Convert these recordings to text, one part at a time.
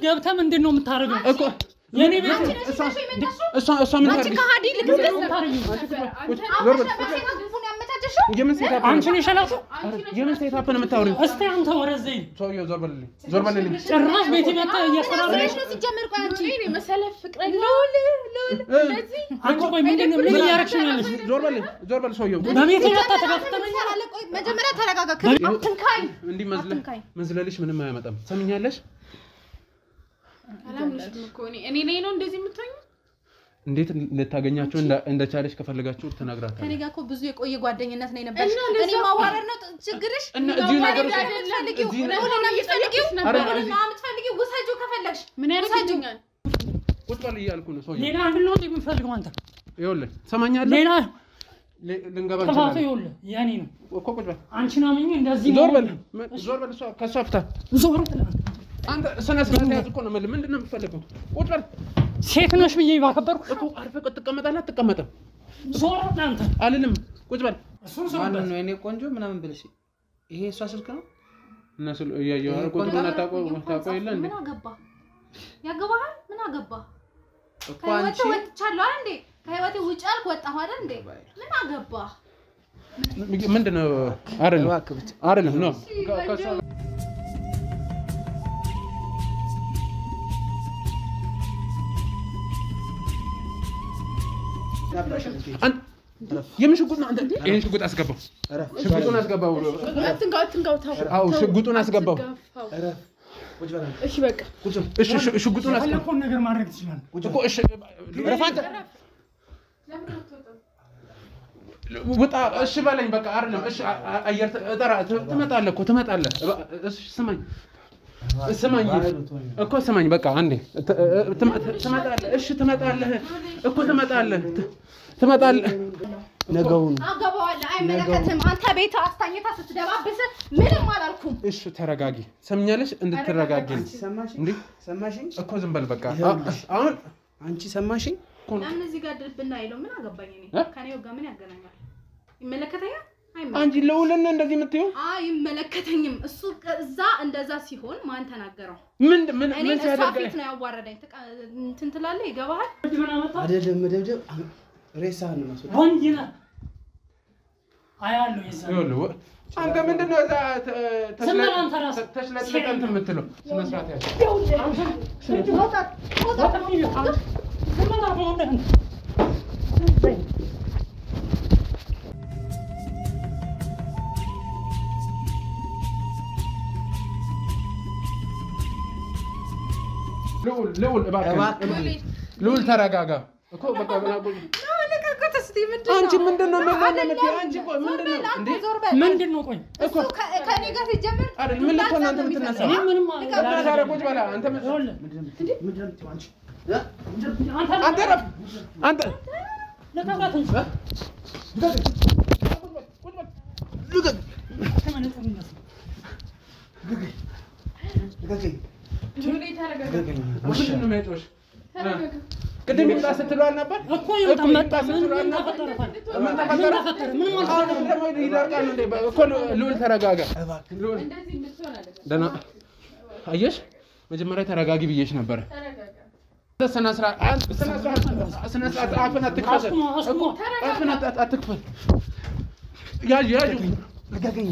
ገብተህ ምንድነው የምታረገው እኮ የኔ ቤት እሷ ምን ታርጊ ከሃዲ ልግዝግዝ የምን ሴታፕ አንቺ ነሽ ያላችሁ የምን ሴታፕ ነው የምታወሪው እስቲ አንተ ወረዘይ ሰውዬው ዞር በልልኝ ጭራሽ ቤት መጣ እያስፈራራሽ ነው ሲጀምር ቆይ አንቺ እኔ መሰለህ ፍቅረኛ ሎል እንደዚህ አንቺ ቆይ ምንድነው ምን ያረክሽ ነው ያለሽ ዞር በል ሰውዬው በቤት መጣ ተጋፍተመኛ አለ ቆይ መጀመሪያ ተረጋጋ አትንካኝ እንዲህ መዝለልሽ ምንም አያመጣም ሰምኛለሽ አላምንሽም እኮ እኔ ነው እንደዚህ የምትሆኝ እንዴት ልታገኛችሁ እንደቻለሽ ከፈልጋችሁ ተናግራታለሽ ከኔ ጋር እኮ ብዙ የቆየ ጓደኝነት ነው የነበረሽ እኔ ማዋረድ ነው ችግርሽ እዚህ ነገር የምትፈልጊው ውሰጂው ከፈለግሽ ምን ያደርግልኛል ቁጭ በል እያልኩ ነው ሰውዬው ሌላ ምን ነው የምትፈልገው አንተ ይኸውልህ ሰማኛለህ ሌላ ልንገባ እንችላለን ይኸውልህ ያኔ ነው እኮ ቁጭ በል አንቺን አመኝ እንደዚህ ዞር በል ከሷ ፍታ ዞር በል አንተ ስነ ስርዓት ያዝ እኮ ነው ምንድነው የምትፈልገው ቁጭ በል ሴት ነሽ ብዬ ባከበርኩ እኮ አርፈህ ትቀመጣለህ አትቀመጥም ዞር በል አንተ አልልም ቁጭ በል ማን ነው የኔ ቆንጆ ምናምን ብለሽ ይሄ እሷ ስልክ ነው እና ያየው ቁጥሩን ታውቀው የለ እንዴ ምን አገባ ያገባሃል ምን አገባ እኮ አንቺ ወጥቻለሁ አይደል እንዴ ከህይወቴ ውጭ አልኩ ወጣሁ አይደል እንዴ ምን አገባ ምንድነው አይደለም ነው የምን ሽጉጥ ነው አንተ ይሄን ሽጉጥ አስገባው ሽጉጡን አስገባው አትንጋው አው ሽጉጡን አስገባው እሺ በቃ እሺ ሽጉጡን አስገባው ፈለኩን ነገር ማድረግ ትችላለህ እኮ እሺ ረፋት ወጣ እሺ በለኝ በቃ አይደለም እሺ አየር ተጠራ ትመጣለህ እኮ ትመጣለህ እሺ ስማኝ እኮ ስማኝ በቃ አንዴ ትመጣለህ እሺ ትመጣለህ እኮ ትመጣለህ ነገውን አገባዋለሁ አይመለከትም አንተ ቤት አስተኛታ ስትደባብስ ምንም አላልኩም እሺ ተረጋጊ ሰምኛለሽ እንድትረጋጊ እንዴ ሰማሽኝ እኮ ዝም በል በቃ አሁን አንቺ ሰማሽኝ ለምን እዚህ ጋር ድርብና አይለው ምን አገባኝ እኔ ከኔው ጋር ምን ያገናኛል ይመለከተኛል አንቺ ለውልን እንደዚህ የምትይው አይመለከተኝም እሱ እዛ እንደዛ ሲሆን ማን ተናገረው ምን ሲያደርግ ነው ያዋረደኝ እንትን ትላለህ ይገባሃል አይደለም መደብደብ ሬሳህን ነው ወንጅና አያለው ይሰማል አንተ ምንድነው እዛ ተሽለጥለጥ የምትለው ስነ ስርዓት ያለው ልውል እባክህ ልውል ተረጋጋ እኮ በቃ አንቺ ምንድነው አንቺ ቆይ ምንድነው ቆይ እኮ ከኔ ጋር ሲጀምር አይደል ምን ልትሆን አንተ የምትነሳ ምንም ቁጭ በላ አንተ አንተ ረፍ አንተ ለታባት እንጂ ቅድም ይጣ ስትሏል ነበር እኮ ይመጣ ምን ተፈጠረ ምን ማለት ነው ልውል ተረጋጋ ደህና አየሽ መጀመሪያ ተረጋጊ ብዬሽ ነበር ስነ ስርዓት አፍን አትክፈል እኮ አፍን አትክፈል ያዥ ልቀቀኝ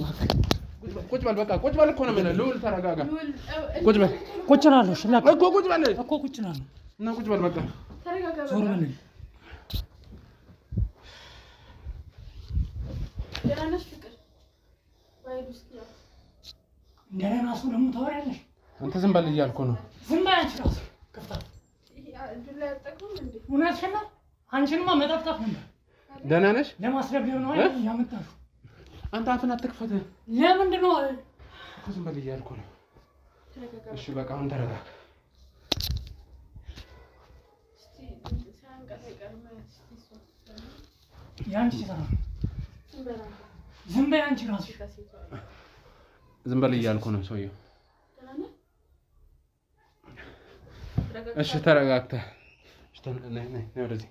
ቁጭ በል በቃ ቁጭ በል እኮ ነው የምልህ ልውል ተረጋጋ ቁጭ በል ቁጭ እላለሁ እኮ ቁጭ በል እኮ ቁጭ እላለሁ እና ቁጭ በል በቃ ተረጋጋ ዞር በል ደራነሽ ፍቅር ወይ ዱስኪያ እንደና እሱ ደግሞ ታወሪያለሽ አንተ ዝም በል እያልኩ ነው ዝም በል አንቺ ራስህ ከፍታ ዱላ ያጠቅም እንዴ እውነትሽን ነው አንቺንማ መጠፍጠፍ ነበር ደህና ነሽ ለማስረብ ነው አይደል ያመጣሽው አንተ አፍን አትክፈት ለምንድን ነው እኮ ዝም በል እያልኩ ነው እሺ በቃ አሁን ተረጋጋ ያንቺ ሰራ ዝም በይ አንቺ ራስሽ ዝም በል እያልኩ ነው ሰውዬው እሺ ተረጋግተህ ነይ ወደዚህ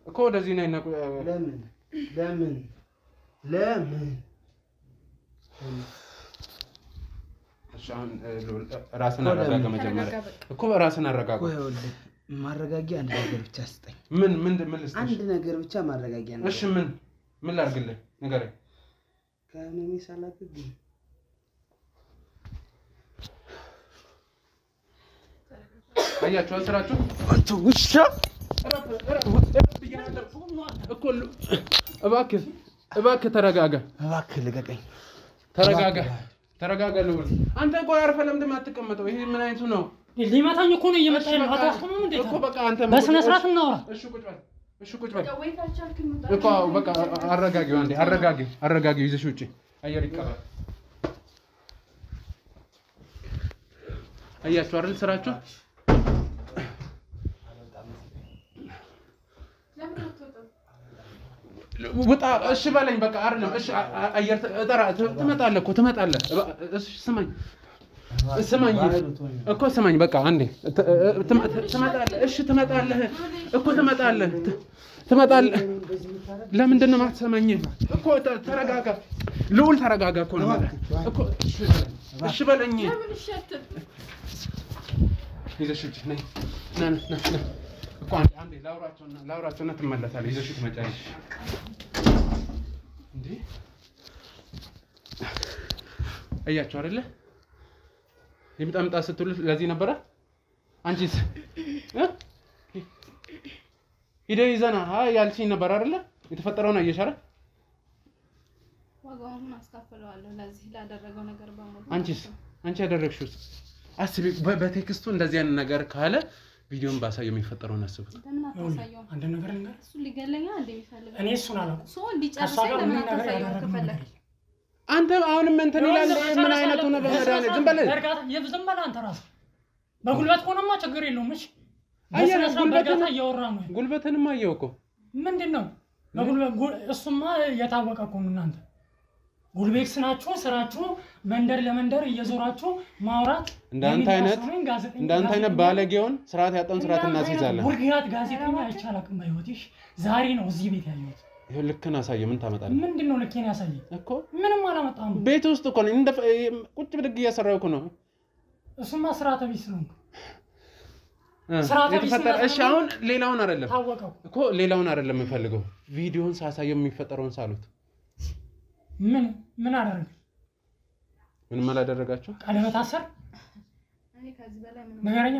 እኮ ወደዚህ ነይ ለምን እሺ አሁን ራስን አረጋጋ መጀመሪያ እኮ ራስን አረጋጋ ማረጋጊያ አንድ ነገር ብቻ አስጠኝ ምን ልስጥሽ አንድ ነገር ብቻ ማረጋጊያ ነው እሺ ምን ላድርግልህ ንገረኝ ከነሚ ሳላግግ አያችሁ ስራችሁ አንተ ውሻ እኮ እባክህ ተረጋጋ እባክህ ልቀቀኝ ተረጋጋ ልውል አንተ ቆይ አርፈህ ለምንድን አትቀመጠው ይሄ ምን አይነቱ ነው ሊመታኝ እኮ ነው እየመጣ ያለው አታስቆምም እንዴ እኮ በቃ አንተ በስነ ስርዓት እናውራ እሺ ቁጭ በል እኮ በቃ አረጋጊው አንዴ አረጋጊው ይዘሽ ውጪ አየር ይቀበል አያችሁ አይደል ስራችሁ ወጣ እሺ በለኝ በቃ አይደለም እሺ አየር ትመጣለህ እሺ ስማኝ እኮ ስማኝ በቃ አንዴ ትመጣለህ እሺ ትመጣለህ ለምንድን ነው የማትሰማኝ እኮ ተረጋጋ ልውል ተረጋጋ እኮ ነው እኮ እሺ በለኝ ይዘሽ ውጪ ነይ ና እኮ አንዴ ላውራቸውና ትመለሳለህ ይዘሽ ትመጫለሽ እንዴ አያችሁ አይደለ ይምጣ ስትሉ ለዚህ ነበረ አንቺስ ሂደህ ይዘና ያልሽኝ ነበር አይደለ የተፈጠረውን አየሽ አይደል ዋጋውን አስከፍለዋለሁ ለዚህ ላደረገው ነገር በሙሉ አንቺ ያደረግሽው አስቢ በቴክስቱ እንደዚህ አይነት ነገር ካለ ቪዲዮን ባሳየው የሚፈጠረውን አስቡት አንድ ነገር ልንገር እሱ ሊገለኛ እንደሚፈልግ እኔ እሱን አላውቅም ሶ እንዲጨርሰኝ ለምን አታሳየው ከፈለክ አንተ አሁንም እንትን ይላል ምን አይነቱ ነው በመዳኔ ዝም በል አንተ ራስ በጉልበት ሆነማ ችግር የለውም እሺ አየህ ጉልበትንም አየው እኮ ምንድነው በጉልበት እሱማ የታወቀ እኮ ነው እናንተ ጉልቤክስ ናችሁ ስራችሁ መንደር ለመንደር እየዞራችሁ ማውራት እንዳንተ አይነት ባለጌውን ስርዓት ያጣውን ስርዓት እናስይዛለን ወርጋት ጋዜጠኛ አይቻላክም አይወጥሽ ዛሬ ነው እዚህ ቤት ያየሁት ይሄ ልክና አሳየ ምን ታመጣለህ ምንድነው ልክና ያሳየ እኮ ምንም አላመጣም ቤት ውስጥ እኮ እንደ ቁጭ ብድግ እያሰራው እኮ ነው እሱማ ስርዓተ ቢስ ነው እሺ አሁን ሌላውን አይደለም እኮ ሌላውን አይደለም የምፈልገው ቪዲዮን ሳሳየው የሚፈጠረውን ሳሉት ምን አደረገ ምንም አላደረጋችሁ ቀለበት አሰር እኔ ከዚህ በላይ ነገረኛ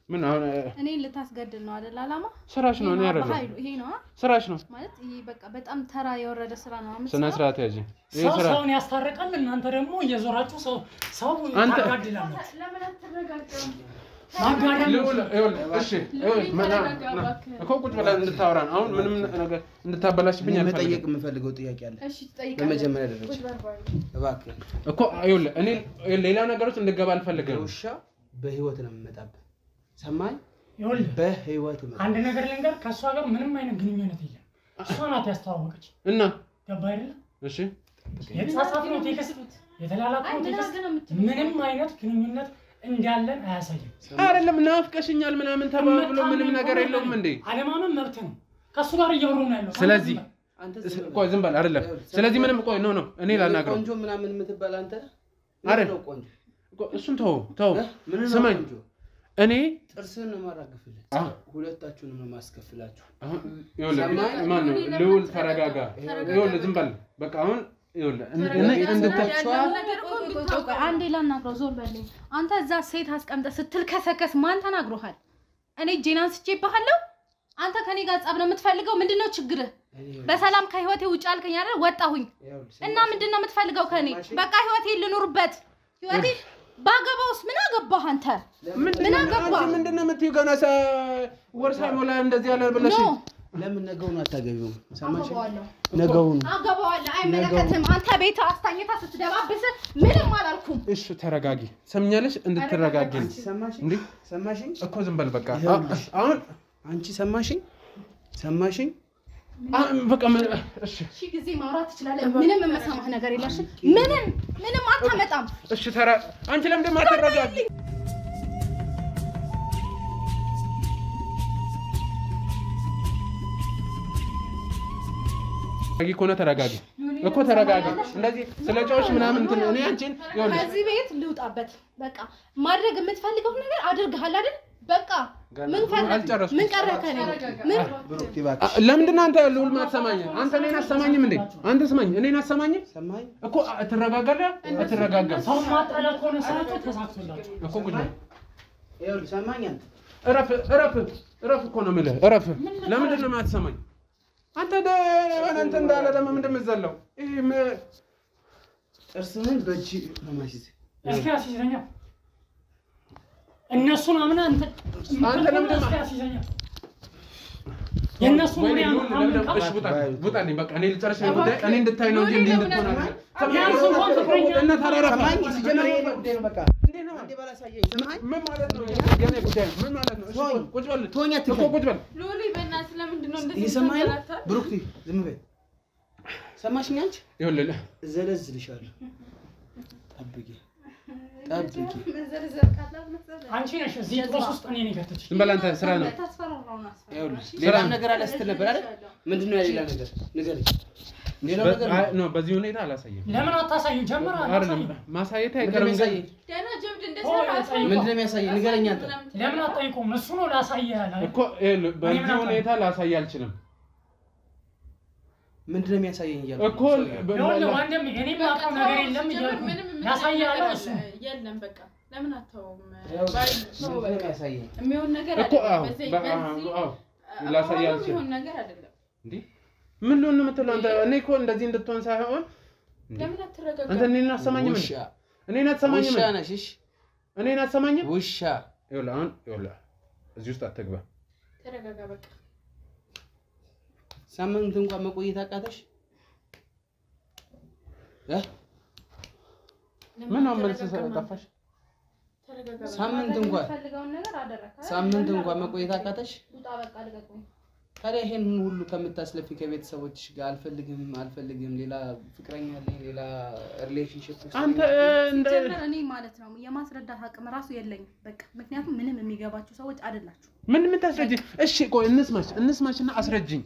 ምን አሁን እኔ ልታስገድል ነው አይደል አላማ ስራሽ ነው እኔ አይደለም ይሄ ነው ስራሽ ነው ማለት ይሄ በቃ በጣም ተራ የወረደ ስራ ነው አምስት ስነ ስርዓት ያጂ ይሄ ስራ ሰውን ያስታርቃል እናንተ ደግሞ እየዞራችሁ ሰው ታጋድላላችሁ ለምን አትረጋጋም እሺ እኮ ቁጭ ብለን እንድታወራን አሁን ምንም ነገር እንድታበላሽብኝ አልፈልግም መጠየቅ የምፈልገው ጥያቄ አለ እሺ ትጠይቃለህ በመጀመሪያ ደረጃ እባክህ እኮ እኔ ሌላ ነገሮች እንድገባ አልፈልግም ውሻ በህይወት ነው የምመጣበት ሰማይ በህይወት ነው አንድ ነገር ልንገር ከሷ ጋር ምንም አይነት ግንኙነት የለም እሷ ናት ያስተዋወቀች እና ገባ አይደል እሺ የተሳሳተው ቴክስት የተላላከው ቴክስት ምንም አይነት ግንኙነት እንዳለን አያሳይም አይደለም ናፍቀሽኛል ምናምን ተባብሎ ምንም ነገር የለውም እንዴ አለማመን መብት ነው ከሱ ጋር እያወሩ ነው ያለው ስለዚህ ቆይ ዝም በል አይደለም ስለዚህ ምንም ቆይ ነው እኔ ላናግረው ቆንጆ ምናምን የምትባል አንተ አይደል ቆንጆ እሱን ተው ስማኝ እኔ ጥርስን ነው ማራግፍልህ ሁለታችሁንም ነው ማስከፍላችሁ አሁን ማን ነው ልውል ተረጋጋ ዝም በል በቃ አሁን አንዴ ላናግረው ዞር በልኝ አንተ እዛ ሴት አስቀምጠ ስትል ከሰከስ ማን ተናግሮሃል እኔ ጄናን ስጪብሃለሁ አንተ ከኔ ጋር ጻብ ነው የምትፈልገው ምንድነው ችግር በሰላም ከህይወቴ ውጭ አልከኝ አይደል ወጣሁኝ እና ምንድነው የምትፈልገው ከኔ በቃ ህይወቴ ልኑርበት ህይወቴ ባገባውስ ምን አገባህ አንተ ምን አገባህ ምንድነው የምትይው ገና ወርሳይ ሞላ እንደዚህ ያለ ብለሽ ለምን ነገውን አታገቢውም ሰማሽ ነገውን አገባዋለሁ አይመለከትም አንተ ቤት አስተኛታ ስትደባብስ ምንም አላልኩም እሺ ተረጋጊ ሰምኛለሽ እንድትረጋጊ እንዴ ሰማሽኝ እኮ ዝም በል በቃ አሁን አንቺ ሰማሽኝ በቃ እሺ እሺ ጊዜ ማውራት ትችላለህ ምንም መሰማህ ነገር የለሽ ምንም አታመጣም እሺ አንቺ ለምን እንደማትረጋጊ ተረጋጊ ኮነ ተረጋጊ እኮ ተረጋጋ። እንደዚህ ስለ ጨውሽ ምናምን እንትን እኔ አንቺን ከዚህ ቤት ልውጣበት። በቃ ማድረግ የምትፈልገው ነገር አድርገሃል አይደል? በቃ ምን ፈለግ ምን ቀረከኝ? ምን ለምንድን ነው አንተ ልውል ማትሰማኝ? አንተ እኔን አትሰማኝም እንዴ? አንተ ስማኝ፣ እኔን አትሰማኝም እኮ። አትረጋጋለህ? አትረጋጋም። ሰው ማጣላ ከሆነ ሰራቶ ተሳክቶላችሁ እኮ ቁጭ በል። ይኸውልህ ሰማኝ። አንተ እረፍ እኮ ነው የምልህ። እረፍ። ለምንድን ነው የማትሰማኝ? አንተ አንተ እንዳለ ደግሞ ምንድን ነው የምትዘለው? ጥርስህን በእጅ ማማሲዝ እስኪ አስይዘኛ። እነሱን አምና አንተ ለምን አስይዘኛ? የነሱ ምን ያምጣ? እሺ ቡጣኝ በቃ እኔ ልጨርስ ነው ጉዳይ። እኔ እንድታይ ነው እንጂ እንድትሆን አይደለም። ያንሱ እንኳን ፍቅረኛ እና ታራራ ሰማኝ። ሲጀመር ይሄ ጉዳይ ነው። በቃ አንዴ ባላሳየኝ ሰማኝ። ምን ማለት ነው? የኔ ጉዳይ ምን ማለት ነው? እሺ ቁጭ በል ተወኛ። እኮ ቁጭ በል። ሎሊ በእናትህ ለምንድን ነው እንደዚህ እየሰማኸኝ ነው? ብሩክቲ ዝም በይ። ሰማሽኝ? አንቺ ይኸውልህ እዘለዝልሻለሁ። ጠብቂ። አንቺ ነሽ እዚህ ጦስ ውስጥ እኔ ነኝ ከተች። ዝም በል አንተ ስራ ነው። ይኸውልህ ሌላ ነገር አለ ስትል ነበር አይደል? ምንድነው ያ ሌላ ነገር? ንገረኝ። ሌላ ነገር ነው። በዚህ ሁኔታ አላሳየም። ለምን አታሳዩ? ጀመረ አይደለም ማሳየት አይቀርም። ገና ጀብድ እንደሰራ ምንድነው የሚያሳየኝ? ንገረኝ አንተ። ለምን አትጠይቁም? እሱ ነው ላሳየ ያለ እኮ በዚህ ሁኔታ ላሳይ አልችልም። ምንድነው የሚያሳየኝ እያልኩ እኮ ወንድም እኔ ማውቀው ነገር የለም እያልኩ ያሳያል። እሱ የለም በቃ ለምን አተውም ምንድነው የሚያሳየኝ? የሚሆን ነገር እኮ በዚህ ላሳይ አልችልም። የሚሆን ነገር አይደለም እንዴ ምን ሊሆን ነው የምትለው አንተ? እኔ እኮ እንደዚህ እንድትሆን ሳይሆን ለምን አትረጋጋም? አንተ እኔን አትሰማኝም? እኔን አትሰማኝም? ውሻ ነሽ። እሺ እኔን አትሰማኝም? ውሻ ይኸውልህ አሁን ይኸውልህ እዚህ ውስጥ አትግባ። ተረጋጋ በቃ። ሳምንት እንኳን መቆየት አቃተሽ? ምን ነው መልስ ጠፋሽ? ተረጋጋ። ሳምንት እንኳን መቆየት አቃተሽ? ውጣ በቃ ልቀቁኝ። ታዲያ ይሄን ሁሉ ከምታስለፊ ከቤተሰቦችሽ ጋር አልፈልግም ሌላ ፍቅረኛ አለኝ ሌላ ሪሌሽንሺፕ ውስጥ አንተ እኔ ማለት ነው የማስረዳት አቅም ራሱ የለኝም። በቃ ምክንያቱም ምንም የሚገባችሁ ሰዎች አይደላችሁ። ምን የምታስረጅኝ? እሺ ቆይ እንስማሽና አስረጅኝ።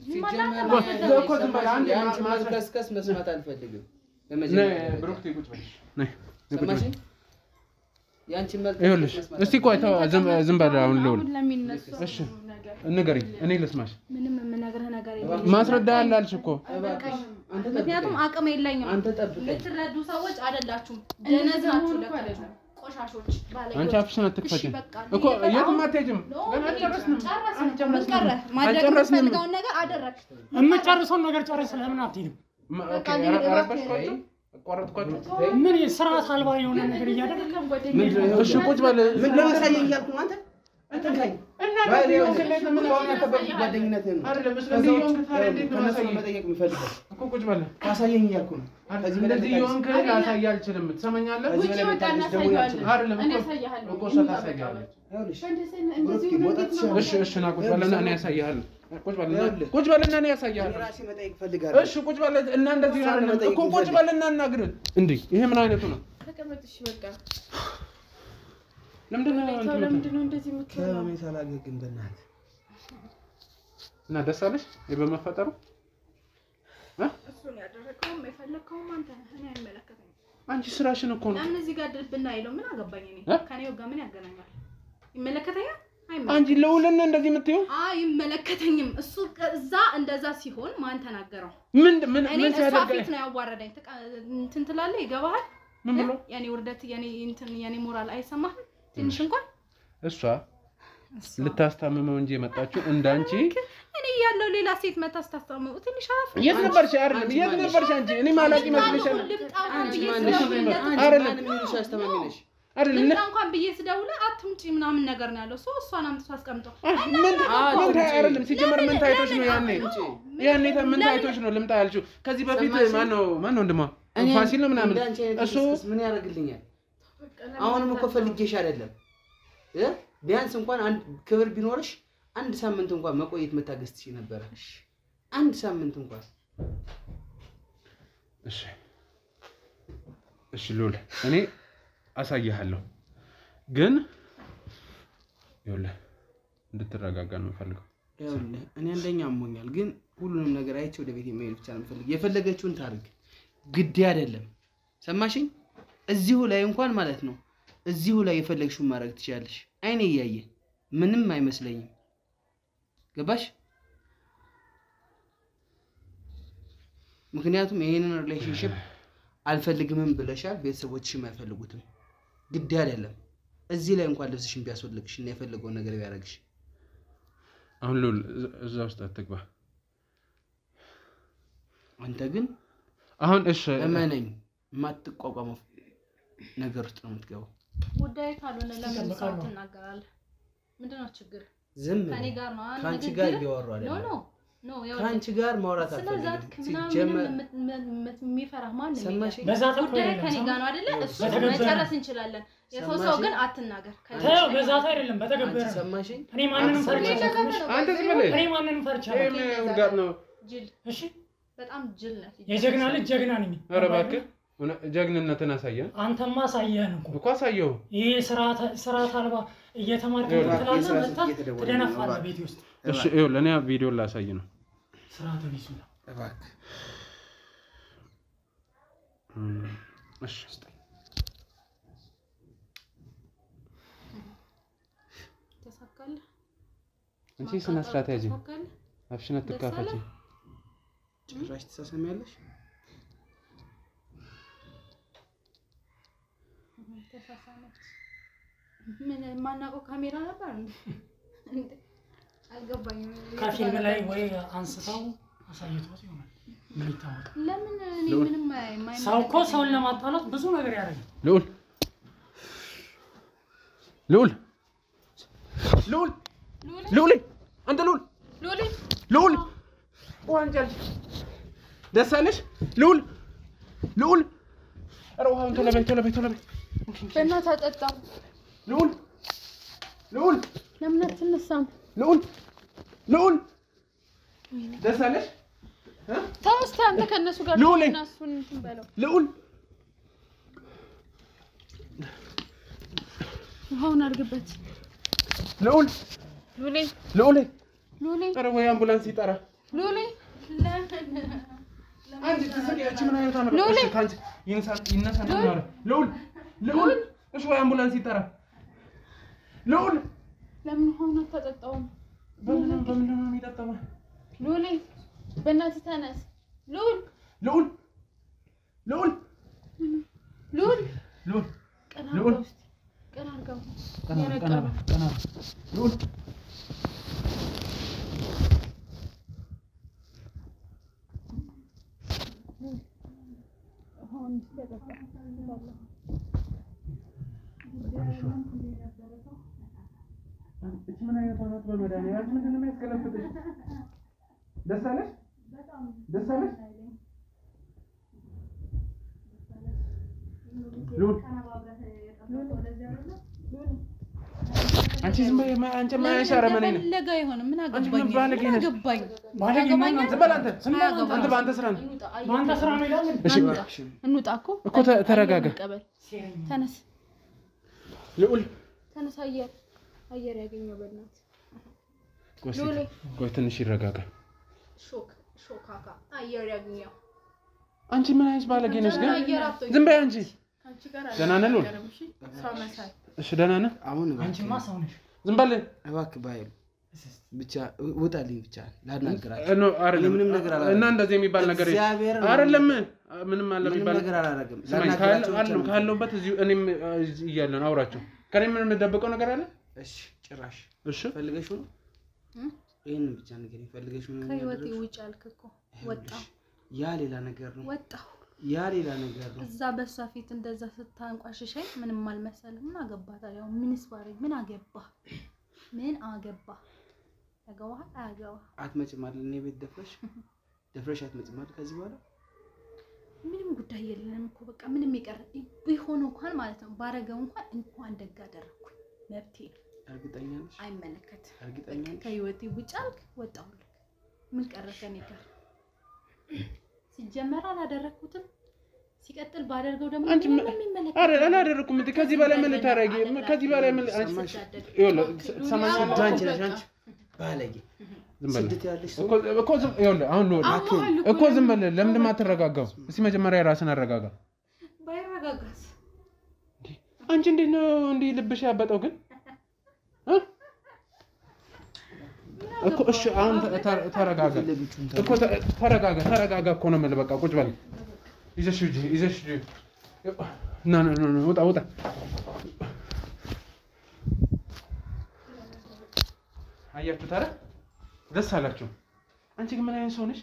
እኮ ዝም በል አንዴ ማስከስከስ መስማት አልፈልግም። ነይ ብሩክቲ ቁጭ በል ነይ ሰማሽኝ? ያንቺ መልክ ይኸውልሽ እስቲ ቆይ ተው ዝም በል አሁን ልውል። እሺ ንገሪኝ እኔ ልስማሽ። ምንም የምነግርህ ነገር የለም። ማስረዳት አላልሽ እኮ ምክንያቱም አቅም የለኝም። አንተ ጠብቀኝ። የምትረዱ ሰዎች አይደላችሁም። ደነዝ ናችሁ ለካችሁ ቆሻሾች ባለጌ። አንቺ አፍሽን አትክፈቺ እኮ የትም አትሄጂም። ገና አልጨረስንም። ማድረግ የምትፈልገውን ነገር አደረግሽ። የምጨርሰውን ነገር ጨርስ። ለምን አትሄድም? ኦኬ አረበሽኳቸው ቆረጥኳቸው። ምን ስርዓት አልባ የሆነ ነገር እያደረግህ ምንድነው? እሺ ቁጭ በል። ምን ለማሳየኝ እያልኩ ነው አንተ አትንካኝ። እና ነው ምን ሆነ ያከበብ ጓደኝነት ነው አይደለም። ስለዚህ ይሁን ታዲያ እንዴት ነው ከነሱ መጠየቅ የምፈልገው እኮ ቁጭ በል። ካሳየኝ እያልኩ ነው። ከዚህ እንደዚህ ይሁን ላሳይ አልችልም። ትሰማኛለህ? ውጪ ወጣና ሳይያለሁ። አይደለም እኔ ያሳያለሁ እኮ ታሳያለህ። እሺ ና ቁጭ በልና እኔ ያሳያለሁ። ቁጭ በልና እኔ ያሳያለሁ። ራሴ መጠየቅ ፈልጋለሁ። እሺ ቁጭ በል እና እንደዚህ ነው እኮ ቁጭ በልና እናግር እንዴ። ይሄ ምን አይነቱ ነው? ተቀመጥሽ በቃ። ለምንድን ነው እንደዚህ የምትሆነው? ከምን ሳላገግም በእናትህ እና ደስ አለሽ በመፈጠሩ? እሱን ያደረከውም የፈለከውም አንተ ነህ። እኔ አይመለከተኝም። አንቺ ስራሽን እኮ ነው። ለምን እዚህ ጋር ድርብና አይለው? ምን አገባኝ እኔ? ከኔው ጋር ምን ያገናኛል? ይመለከተኛል? አንቺ ለውልና እንደዚህ የምትይው? አይመለከተኝም። እሱ እዛ እንደዛ ሲሆን ማን ተናገረው? ምን ሲያደርግ ፊት ነው ያዋረደኝ። እንትን ትላለህ፣ ይገባሃል? ምን ብሎ የኔ ውርደት የኔ ሞራል አይሰማህም? ትንሽ እንኳን እሷ ልታስታምመው እንጂ የመጣችው እንዳንቺ እኔ ያለው ሌላ ሴት መታ ስታስታምመው ትንሽ አፍ የት ነበርሽ? አይደለም የት ነበርሽ አንቺ? እኔ ማላቂ መስልሻል? አይደለም ምንሽ አስተማሚነሽ አይደለም እንኳን ብዬ ስደውል አትምጪ ምናምን ነገር ነው ያለው። እሷን አምጥቶ አስቀምጦ ምን አይደለም። ሲጀመር ምን ታይቶሽ ነው ያኔ ምን ታይቶሽ ነው ልምጣ ያልሽው? ከዚህ በፊት ማን ነው ወንድሟ ፋሲል ነው ምናምን እሱ ምን ያደርግልኛል? አሁንም እኮ ፈልጌሽ አይደለም ቢያንስ እንኳን አንድ ክብር ቢኖርሽ አንድ ሳምንት እንኳን መቆየት መታገስ ትችይ ነበር። አንድ ሳምንት እንኳን እሺ ሉል እኔ አሳይሃለሁ፣ ግን ይኸውልህ እንድትረጋጋ ነው የምፈልገው። ይኸውልህ እኔ አንደኛ አሞኛል፣ ግን ሁሉንም ነገር አይቼ ወደ ቤት መሄድ ብቻ ነው የምፈልገው። የፈለገችውን ታርግ። ግድ አይደለም ሰማሽኝ እዚሁ ላይ እንኳን ማለት ነው እዚሁ ላይ የፈለግሽው ማድረግ ትችያለሽ አይኔ ያየ ምንም አይመስለኝም ገባሽ ምክንያቱም ይሄንን ሪሌሽንሺፕ አልፈልግም ብለሻል ቤተሰቦችሽም አይፈልጉትም ግድ አይደለም እዚህ ላይ እንኳን ልብስሽን ቢያስወልቅሽ እና የፈለገው ነገር ቢያረግሽ አሁን ሉል እዛ ውስጥ አትግባ አንተ ግን አሁን እሺ እመነኝ ማትቋቋመው ነገር ውስጥ ነው የምትገባው ጉዳይ ካልሆነ ለምን ሰው ትናገራለህ ምንድነው ችግር ዝም ከኔ ጋር ነው ካንቺ ጋር እያወራሁ አይደለም ኖ ካንቺ ጋር ማውራት አልፈልግም ሲጀመር የሚፈራ ማን ነው በዛት ጉዳይ ከኔ ጋር ነው አይደለ እሱ መጨረስ እንችላለን የሰው ግን አትናገር ታው በዛት አይደለም በተገበረ ሰማሽኝ እኔ ማንንም ፈርቻለሁ አንተ ዝም ብለህ እኔ ማንንም ፈርቻለሁ ምን ውርጋት ነው ጅል እሺ በጣም ጅል ነህ የጀግና ልጅ ጀግና ነኝ ኧረ እባክህ ጀግንነትን አሳየን አንተማ አሳየን እኮ አሳየው ይሄ ስራት አልባ እየተማርከ ትላለህ መጣ ትደነፋለህ ቤት ውስጥ እሺ ይኸው ለኔ ቪዲዮ ላሳይ ነው ስራት ቢሱ እባክህ እሺ ተሳካለ አንቺ ስነ ስርዓት ያጂ አፍሽን አትካፈቺ ጭራሽ ተሳሰሚያለሽ ተሳሳመች ምን ማናቆ ካሜራ ነበር እንዴ አልገባኝም ከፊልም ላይ ወይ አንስተው አሳይቶት ይሆናል ምን ይታወቅ ለምን እኔ ምንም ማይ ሰው እኮ ሰውን ለማጣላት ብዙ ነገር ያደርጋል ሉል አንተ ሉል ዋንጀል ደሳለሽ ሉል አረዋን ቶሎ በይ በእናትህ አጠጣው ሉል ለምን አትነሳም ሉል ደሳለሽ ተውስታ አንተ ከነሱ ጋር እናሱን እንትን በለው ሉል አሁን አድርግበት ሉል ኧረ ወይ አምቡላንስ ይጠራ ሉሌ አንቺ ትሰቂያለሽ ምን አይነት ነው ካንቺ ይነሳ ነው ሉል እሺ ወይ አምቡላንስ ይጠራ ሉል ለምን ሆነ ተጠጣው በምን ነው የሚጠጣው ሉሌ በእናትህ ተነስ ሉል ቀና ሉል ምን አይነት ነው በመድኃኒዓለም ምንድን ነው የሚያስገለፍጥሽ ደሳለሽ ሉል አንቺ ዝም በይ አንቺ ማያሻ ረመኔ ነው ለጋ ይሆን ምን አገባኝ ዝም በል አንተ በአንተ ስራ ነው በአንተ ስራ ነው ይላል እሺ እንውጣ እኮ ተረጋጋ ተነስ ሉል ተነስ አየር ያገኘው በእናትህ ቆይ ትንሽ ይረጋጋ ሾካካ አየር ያገኘው አንቺ ምን አይነት ባለጌ ነሽ ግን ዝም በይ አንቺ ደህና ነህ ሉል እሺ ደህና ነህ አሁን አንቺማ ሰው ነሽ ዝም በል እባክህ ባይሉ ብቻ ውጣልኝ ብቻ ላናግራችሁ አይደለም ምንም ነገር አላረግም እና እንደዚህ የሚባል ነገር አይደለም ምንም አለ የሚባል ነገር አላረግም ላናግራችሁ ካለውበት እዚሁ እኔም እያለን አውራቸው ከኔ ምን እንደደበቀው ነገር አለ እሺ ጭራሽ እሺ ፈልገሽው ነው ይሄን ብቻ ነገር ፈልገሽው ነው ከህይወቴ ውጭ አልከኮ ወጣ ያ ሌላ ነገር ነው ወጣው ያ ሌላ ነገር ነው እዛ በሷ ፊት እንደዛ ስታንቋሽሸኝ ምንም አልመሰለም ምን አገባ ታዲያ ምንስ ባረግ ምን አገባ ያገባ አትመጭም አይደል እኔ ቤት ደፍረሽ አትመጭም አይደል ከዚህ በኋላ ምንም ጉዳይ የለንም እኮ በቃ ምንም ይቀር ቢሆን እንኳን ማለት ነው ባረገው እንኳን ደግ አደረኩኝ መብቴ እርግጠኛ ነሽ አይመለከት እርግጠኛ ነሽ ከህይወቴ ውጭ አልክ ወጣሁልክ ምን ቀረከኝ ይቀር ሲጀመር አላደረኩትም ሲቀጥል ባደርገው ደግሞ ምንም የሚመለከት አረ አላደረኩም እንዴ ከዚህ በላይ ምን ልታረጊ ከዚህ በላይ ምን አንቺ ይኸውልህ ሰማኛለህ አንቺ ባለጌ ስድት ያለሽ ሰው እኮ ይኸውልህ አሁን ነው እኮ ዝም በል ለምን ማትረጋጋው እስቲ መጀመሪያ ራስን አረጋጋ ባይረጋጋስ አንቺ እንዴት ነው እንዴ ልብሽ ያበጠው ግን እኮ እሺ አሁን ተረጋጋ እኮ ተረጋጋ እኮ ነው የምልህ በቃ ቁጭ በል ይዘሽ ና ውጣ አያችሁ ታዲያ ደስ አላችሁ አንቺ ግን ምን አይነት ሰው ነሽ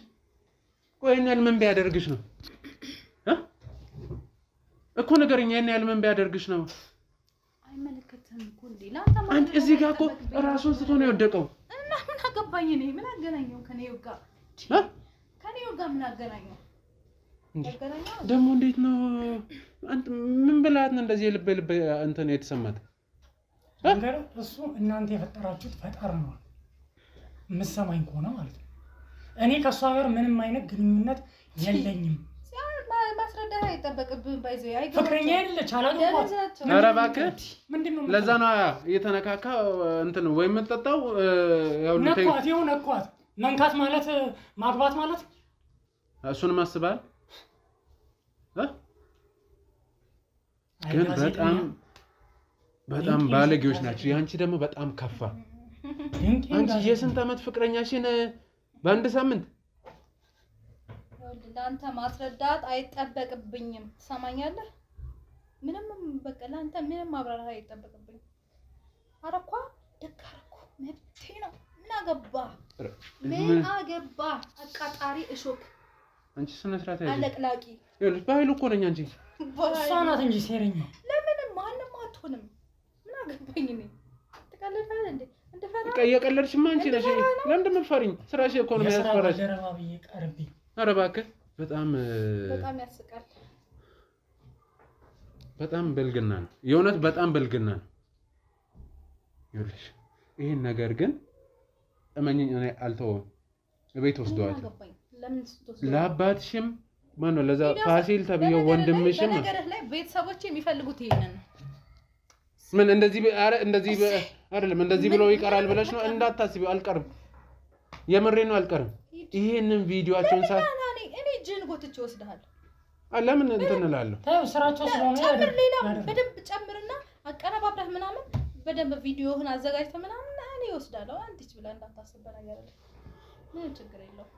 ቆይ እኔ ምን ቢያደርግሽ ነው እኮ ነገርኛ እኔ ምን ቢያደርግሽ ነው አይመለከትም እኮ እንዴ ላንተ ማለት አንቺ እዚህ ጋር እኮ ራሱን ስቶ ነው የወደቀው እና ምን አገባኝ እኔ ምን አገናኘው ከኔው ጋር ምን አገናኘው ደግሞ እንዴት ነው አንተ ምን ብላት ነው እንደዚህ ልብ እንትን የተሰማት ነገር እሱ እናንተ የፈጠራችሁት ፈጣሪ ነው መስማኝ ከሆነ ማለት ነው እኔ ከሷ ጋር ምንም አይነት ግንኙነት የለኝም ማስረዳት አይጠበቅብህም ባይዘው አይገባም ፍቅረኛ አይደለች አላገባም ኧረ እባክህ ምንድነው ለዛ ነው እየተነካካ እንትን ወይ የምትጠጣው ያው ነኳት መንካት ማለት ማግባት ማለት እሱንም አስባል ግን በጣም ባለጌዎች ናቸው ያንቺ ደግሞ በጣም ከፋ አንቺ የስንት አመት ፍቅረኛሽን በአንድ ሳምንት ለአንተ ማስረዳት አይጠበቅብኝም ትሰማኛለህ ምንም በቃ ለአንተ ምንም ማብራራት አይጠበቅብኝም አረኳ ደካረኩ መብቴ ነው ምን አገባ አቃጣሪ እሾክ አንቺ ስነ ስርዓት አይደል አለቅላቂ ይኸውልሽ ባይሉ እኮ ነኝ አንቺ እሷ ናት እንጂ ሴረኛ ለምን ማንም አትሆንም ምን አገባኝ እኔ ተቀለዳለ እንዴ እንደፈራ የቀለድሽማ አንቺ ነሽ ለምን እንደምትፈሪኝ ስራሽ እኮ ነው የሚያስፈራሽ ደረባ ብዬ ቀርብኝ ኧረ እባክህ በጣም ያስቃል በጣም በልግና ነው የእውነት በጣም በልግና ነው ይኸውልሽ ይሄን ነገር ግን እመኝኝ እኔ አልተወም እቤት ወስደዋል ለአባትሽም ማነው ለዛ ፋሲል ተብየው ወንድምሽም ነገርህ ላይ ቤተሰቦች የሚፈልጉት ይሄንን ምን እንደዚህ አይደለም እንደዚህ ብሎ ይቀራል ብለሽ ነው እንዳታስቢው አልቀርም የምሬ ነው አልቀርም ይሄንን ቪዲዮአቸውን እኔ ጅን ጎትቼ ወስደሃለሁ ለምን እንትን እላለሁ ታው ስራቸው ስለሆነ ጨምር ሌላ በደንብ ጨምርና አቀነባብረህ ምናምን በደንብ ቪዲዮህን አዘጋጅተህ ምናምን እኔ ወስዳለሁ አንቺ ብላ እንዳታስብ ነገር አይደል ምን ችግር የለው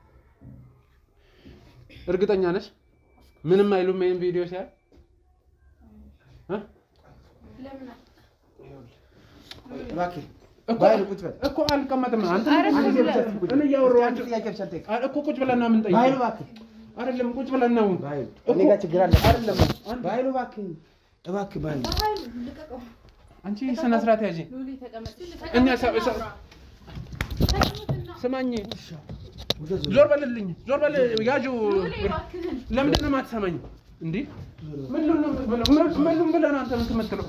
እርግጠኛ ነሽ ምንም አይሉም ይሄን ቪዲዮ ሲያይ ለምን እባክህ ባይል ቁጭ በል እኮ አልቀመጥም አንተ እኔ ያወራኋቸው እኮ ቁጭ ብለና ምን ጠይቅ ባይል እባክህ አይደለም ቁጭ ብለን ነው ባይል እኔ ጋር ችግር አለ አይደለም ባይል እባክህ ባይል ልቀቀው አንቺ ስነ ስርዓት ያዢ ሉሊ ተቀመጥ እኛ ስማኝ ዞር በልልኝ ዞር በል ያጁ ለምንድን ነው የማትሰማኝ እንዴ ምንም ብለህ ነው አንተ የምትመጥለው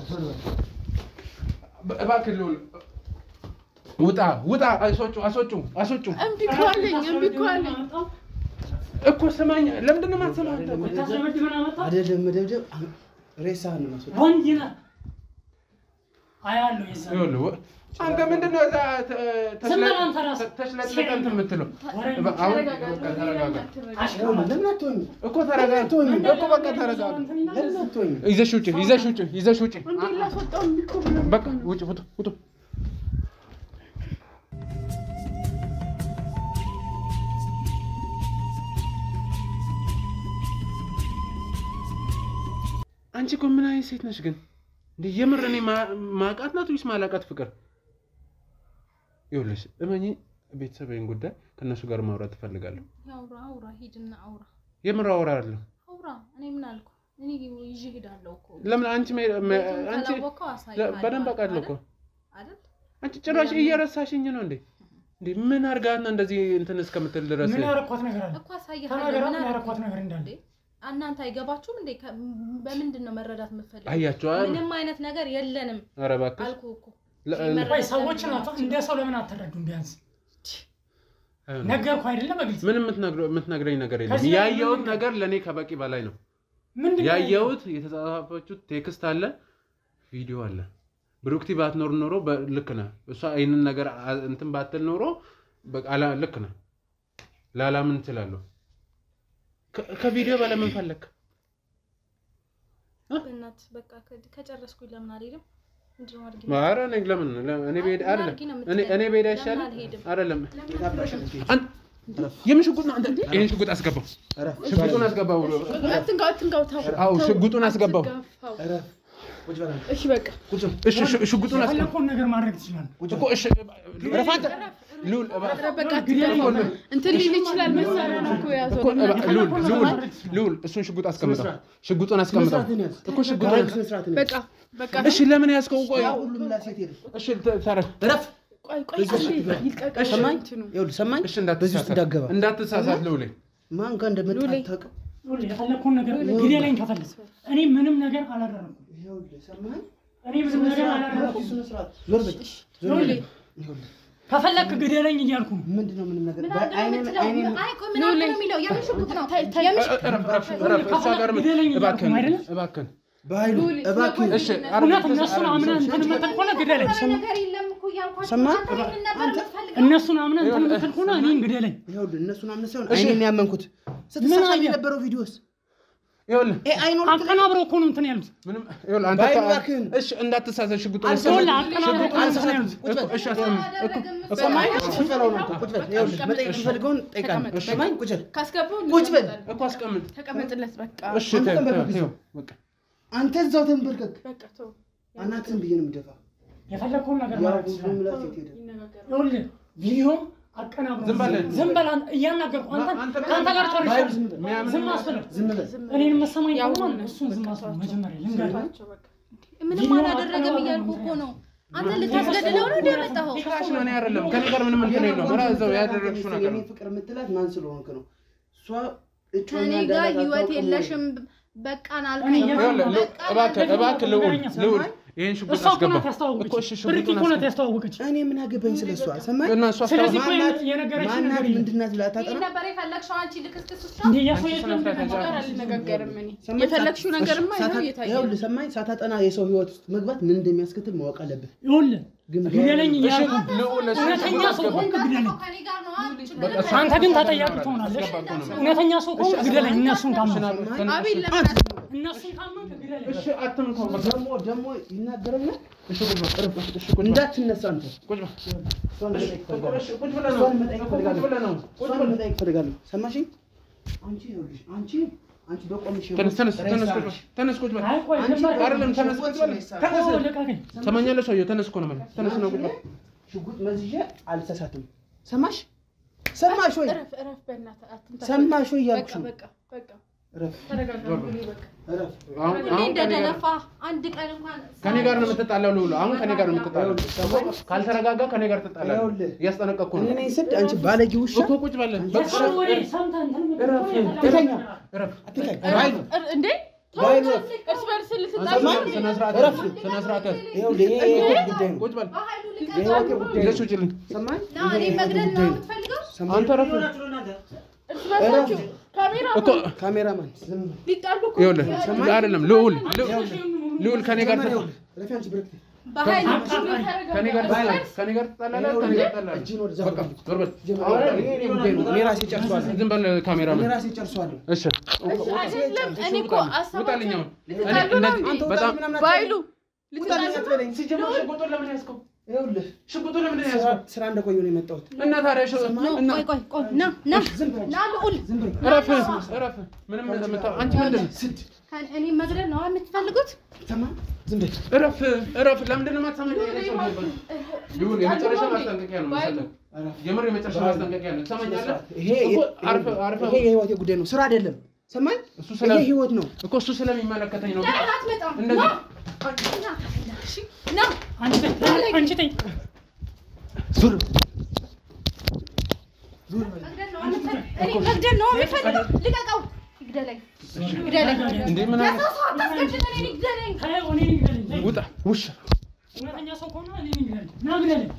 እባክህ ሉል ውጣ አስወጩ እምቢ ካለኝ እኮ ስማኝ ለምንድን ነው የማትሰማኝ አይደለም መደብደብ ሬሳህን ነው ማስወጣት ወንጂና አያለው ይዘው አንተ ምንድነው እዛ ተሽለጥለጥ እንትን የምትለው አሁን ተረጋጋ ለምን አትሆኝ እኮ ተረጋጋ እኮ በቃ ተረጋጋ ለምን አትሆኝ ይዘሽ ውጪ በቃ ውጡ አንቺ እኮ ምን አይነት ሴት ነሽ ግን እንዴ የምር እኔ ማቃት ናት ወይስ ማላቃት ፍቅር ይኸውልሽ እመኚ ቤተሰቤን ጉዳይ ከነሱ ጋር ማውራት እፈልጋለሁ አውራ ሂድና አውራ የምር አወራለሁ እኔ ምን አልኩ እኔ ይዤ ሄዳለሁ እኮ ለምን አንቺ በደንብ አውቃለሁ እኮ አይደል አንቺ ጭራሽ እየረሳሽኝ ነው እንዴ ምን አርጋት ነው እንደዚህ እንትን እስከምትል ድረስ ምን ያረኳት ነገር አለ እኮ አሳየሃለሁ ምን ያረኳት ነገር እንዳለ እናንተ አይገባችሁም እንዴ በምንድን ነው መረዳት የምትፈልጉት አያችሁ ምንም አይነት ነገር የለንም ኧረ እባክሽ አልኩ እኮ ወይ ሰዎች ናቸው እንደ ሰው ለምን አትረዱም ቢያንስ ነገርኩ አይደለም በግልጽ ምንም የምትነግረኝ ነገር የለም ያየሁት ነገር ለኔ ከበቂ በላይ ነው ያየሁት የተጻፈችው ቴክስት አለ ቪዲዮ አለ ብሩክቲ ባትኖር ኖሮ ልክ ነህ እሷ አይንን ነገር እንትን ባትል ኖሮ በቃ ልክ ነህ ላላምን እችላለሁ ከቪዲዮ በላይ ምን ፈለክ እናት በቃ ከጨረስኩኝ ለምን አልሄድም ምንድነው አድርጊ ማራ ነኝ ለምን እኔ ቤት አይደለም እኔ ቤት አይሻልም አይደለም የምሽጉጥ አንተ ይሄን ሽጉጥ አስገባው ሽጉጡን አስገባው አትንጋው ታው አው ሽጉጡን አስገባው እሺ በቃ እሺ ሽጉጡን አስገባው ነገር ማድረግ ትችላለህ እኮ እሺ ረፋንተ ሉል በቃ እንትን ሊል ይችላል መሳሪያ ነው እኮ ያዘው ሉል እሱን ሽጉጥ አስቀምጠው ሽጉጡን አስቀምጠው እኮ ሽጉጡን በቃ እሺ ለምን ያስከው ቆይ ሁሉም ላሴት ሄደ እሺ ተረፍ ቆይ ይልቀቀሽ ሰማኝ ይኸውልህ ሰማኝ እሺ እንዳትሳሳት ሉል ማን ጋር እንደመጣ አታውቅም የፈለኩን ነገር ግዴለኝ ከፈለስ እኔ ምንም ነገር አላደረኩም ይኸውልህ ሰማኝ እኔ ምንም ነገር አላደረኩም ዞር በል ሉል ከፈለክ ግዴለኝ እያልኩ ምንድነው ምንም ነገር አይኔ አይ ቆይ ምን ነው የሚለው የምሽጉጥ ነው እባክህን ባይሉ እባክህ እሺ እውነት እነሱን አምነን እንትን የምትል ከሆነ ግዴለኝ ነገር የለም እኮ ያልኳችሁ ሰማህ እነሱን አምነን እንትን የምትል ከሆነ እኔን ግዴለኝ ይኸውልህ እነሱን አምነን ሳይሆን አይኔን ያመንኩት ስትሳሳይ የነበረው ቪዲዮስ ይኸውልህ አይኖር አቀናብረው እኮ ነው እንትን ያሉት ምንም ይኸውልህ አንተ እሺ እንዳትሳሳት ሽጉጡን ይኸውልህ አቀናብረው እሺ ሰማኝ ሽፈራው ነው ቁጭ በል ይኸውልህ መጠየቅ የምፈልገውን ጠይቃለሁ ሰማኝ ቁጭ በል ካስገባው ቁጭ በል እኮ አስቀምጥ ተቀመጥለት በቃ እሺ ተይው በቃ አንተ እዛው ተንበርከክ በቃ ተው አናትህን ብዬ ነው የምደፋ የፈለከውን ነገር ያው ማለት ሁሉም ላሴት ሄደ ይኸውልህ ቪዲዮም አቀናብረው ዝም በል እያናገርኩ አንተ ጋር ጨርሻለሁ ዝም አስበል ዝም በል እኔን መሰማኝ ከሆነ እሱን ዝም አስበል መጀመሪያ ልንገራቸው ምንም አላደረገም እያልኩ እኮ ነው አንተ ልታስገድለው ነው እንደመጣው ክላሽ ነው እኔ አይደለም ከኔ ጋር ምንም እንትን የለውም እዛው ያደረግሽው ነገር ነው ፍቅር የምትላት ማን ስለሆንክ ነው እሷ እኔ ጋር ህይወት የለሽም በቃን አልከኝ እባክህ ልውል ይሄን ሽጉጥ አስገባ እኮ እሺ ሽጉጡን ነው ያስተዋወቀች እኔ ምን አገባኝ ስለሷ ሰማኝ እና እሷ ስለዚህ እኮ የነገረችኝ ነገር ምንድናት ብላ ታጠራ ይሄ ነበር የፈለግሽው አንቺ ልክስክስ ውስጥ እንዴ ያሰው አልነጋገርም እኔ የፈለግሽው ነገርማ ይታያል ይኸውልህ ሰማኝ ሳታጠና የሰው ህይወት ውስጥ መግባት ምን እንደሚያስከትል ማወቅ አለብህ ይኸውልህ ግዴለኝ እያልኩ እውነተኛ ሰው ከሆንክ ግዴለኝ አንተ ግን ተጠያቂ ትሆናለሽ እውነተኛ ሰው ከሆንክ ግዴለኝ እነሱን ካመንክ እነሱን ካመንክ ግዴለኝ እሺ አትምከው ደግሞ ይናገረኛል እሺ እንዳትነሳ አንተ ቁጭ በል መጠየቅ እፈልጋለሁ ሰማሽኝ አንቺ ይኸውልሽ አንቺ በቆምሽ ተነስ ቁጭ በል አይደለም ተነስ ቁጭ በል ሰማኛለህ ሰውዬው ተነስ እኮ ነው ማለት ተነስ ነው ቁጭ በል ሽጉጥ መዝዤ አልተሳትም ሰማሽ ወይ እረፍ በእናትህ አትንታ ሰማሽ ወይ ያልኩሽ በቃ እረፍ እረፍ እኔ እንደደነፋ አንድ ቀን እንኳን ከኔ ጋር ነው የምትጣላው ልውል አሁን ከኔ ጋር ነው የምትጣላው ካልተረጋጋ ከኔ ጋር ትጣላለህ እያስጠነቀቅኩ ነው እኔ ስድ አንቺ ባለጌ ውሻ እኮ ቁጭ በል እንዴ እርስ በርስ ልትጣሉ ስነ ስርዓት ቁጭ በል ለሱ ጭልኝ ሰማኝ እኔ መግደል ነው የምትፈልገው አንተ ረፍ እርስ በርሳችሁ እኮ ካሜራማን ሊጣሉ እኮ ይኸውልህ አይደለም ልውል ከኔ ጋር ረፊ አንቺ ብርክ በኃይል ከኔ ጋር ትጣላለህ በቃ ዞር በል እኔ ራሴ ጨርሷለሁ ዝም በል ካሜራማን እኔ ራሴ ጨርሷለሁ እሺ አይደለም እኔ እኮ ውጣልኝ አሳብ በጣም ባይሉ ልትጣልኝ ሲጀምር ሽጉጡን ለምን ያዝከው ይኸውልህ ሽጉጡን ለምን ያዝከው ስራ እንደቆየሁ ነው የመጣሁት እና ታዲያ ቆይ ና ልዑል እረፍ ምንም አንቺ ምንድን ነው እኔ መግደል ነው የምትፈልጉት ሰማህ ዝም በል እረፍ ለምንድን ነው የማትሰማኝ ልዑል የመጨረሻ ማስጠንቀቂያ ነው መሰለህ የምር የመጨረሻ ማስጠንቀቂያ ነው ትሰማኛለህ ይሄ የህይወቴ ጉዳይ ነው ስራ አይደለም ሰማኝ ይሄ ህይወት ነው እኮ እሱ ስለሚመለከተኝ ነው እንደዚህ ና አንቺ ተይ ዙር መግደል ነው የሚፈልገው ልቀቀው ይግደለኝ እንዴ ምን ውጣ ውሻ እውነተኛ ሰው ከሆነ እኔ ግዴለኝ ና ግዴለኝ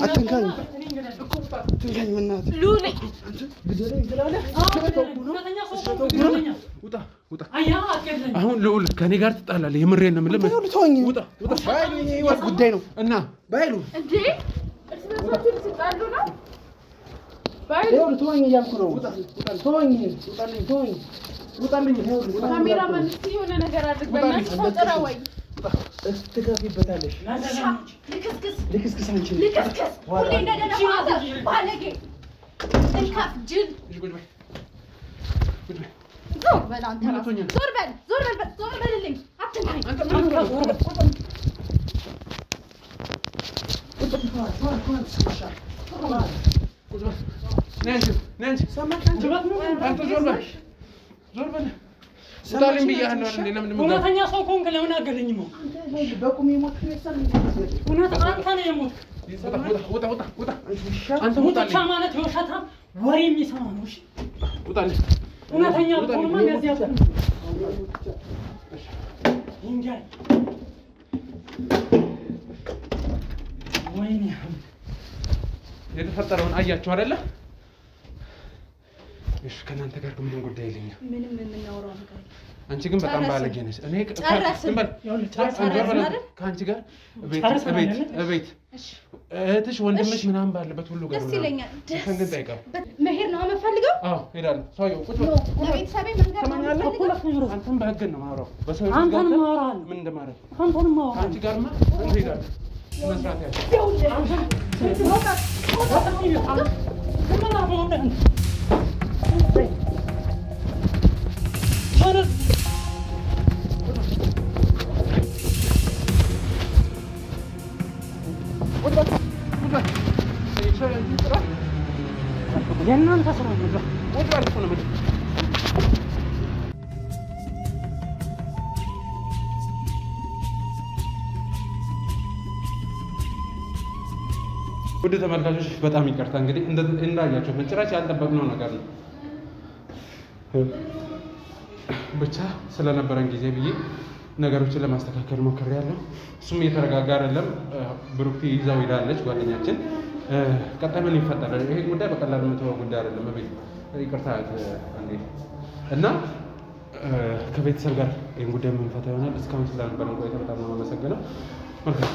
አትንካኝ በእናትህ ሉል ግዴለኝ ትላለህ እውነተኛ ሰው ከሆንክ ግዴለኝ ውጣ ውጣ። አያ አትገድለኝ። አሁን ልዑል ከኔ ጋር ትጣላለህ። የምሬን ነው የምልህ። ውጣ ውጣ። ባይሉ የህይወት ጉዳይ ነው እና ባይሉ እንዴ እርስ በርሳችሁ ልትጣሉ ነው? ባይሉ ይኸውልህ ተወኝ እያልኩ ነው። ተወኝ ውጣልኝ። ካሜራማን እስኪ የሆነ ነገር አድርግ። በእናትህ ሰው ጥራ ወይ ትከፊበታለሽ። ልክስክስ አንቺ ልክስክስ ሁሌ እንደገና ባለጌ እንካፍ ጅል ዞር በል አንተ ራስህ ዞር በልልኝ አትንካኝ ውጣልኝ ብያለሁ አይደል? ለምን እውነተኛ ሰው ከሆንክ ለምን አገለኝም? በቁም የሞት ነው። እውነት አንተ ነው የሞት። ውጣ አንተ ሙትቻ ማለት የውሸታም ወሬ የሚሰማ ነው። እሺ ውጣልኝ። እውነተኛ ከሆንማ እንደዚህ አትሆንም። ድንጋይ ወይኔ የተፈጠረውን አያችሁ አይደለ? እሺ ከእናንተ ጋር ምንም ጉዳይ የለኝም። ምንም የምናወራው ነገር አንቺ ግን በጣም ባለጌ ነሽ። እኔ ከአንቺ ጋር እቤት እህትሽ ወንድምሽ ምናምን ባለበት ሁሉ ጋር ደስ ይለኛል። ግን ጠይቀው መሄድ ነው የምፈልገው። አዎ ሄዳለሁ። ሰውዬው ቁጭ ለቤተሰቤ መንገድ ነው የምፈልገው። አንተም በህግ ነው የማወራው። በሰው አንተን ማወራለሁ። ምን እንደማደርግ አንተን ማወራለሁ። ከአንቺ ጋርማ እንሄዳለን። መስራት ያለው የእናንተ ስራ ነው። ውድ ተመልካቾች በጣም ይቅርታ እንግዲህ እንዳያቸው ጭራሽ ያልጠበቅነው ነገር ነው። ብቻ ስለነበረን ጊዜ ብዬ ነገሮችን ለማስተካከል ሞክሬያለሁ። እሱም እየተረጋጋ አይደለም። ብሩክቲ ይዛው ሄዳለች ጓደኛችን። ቀጣይ ምን ይፈጠራል? ይሄ ጉዳይ በቀላሉ የምትወው ጉዳይ አይደለም። ይቅርታ አንዴ እና ከቤተሰብ ጋር ይህን ጉዳይ የምንፈታ ይሆናል። እስካሁን ስለነበረን ቆይታ በጣም ነው የማመሰግነው። መልካም